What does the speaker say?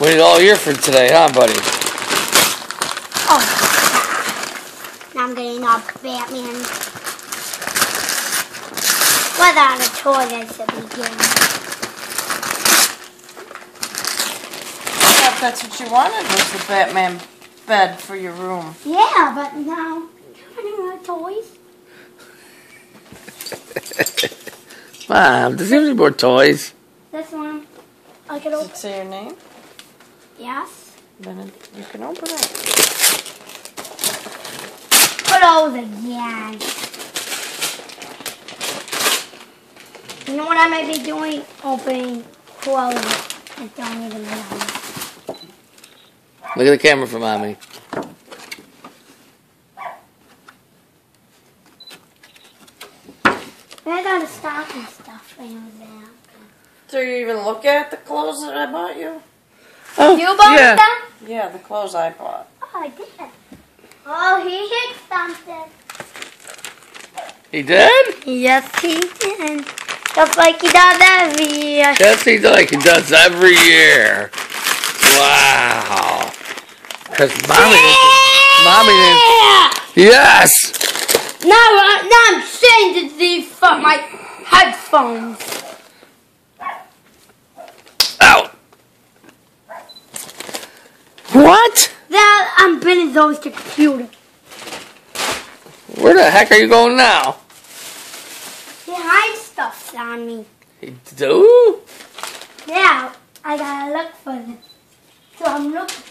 Waited all year for today, huh, buddy? Oh. Now I'm getting all Batman. Without a toy, that's the beginning. I thought that's what you wanted, was the Batman bed for your room. Yeah, but now, how many more toys? Mom, does he have any more toys? This one. I can Does open. it say your name? Yes. Then you can open it. Close again. You know what I might be doing? Opening, close it. I don't even know. Look at the camera for Mommy. I got a stocking stuff in there. So you even look at the clothes that I bought you? Oh, You bought yeah. them? Yeah, the clothes I bought. Oh, I did. Oh, he hit something. He did? Yes, he did. Just like he does every year. Yes, he does. Like he does every year. Wow. Because Mommy didn't. Yes. Now I'm changing these for my headphones. Out. What? Now I'm bringing those to computer. Where the heck are you going now? He hides stuff on me. You do? Yeah, I gotta look for them. So I'm looking.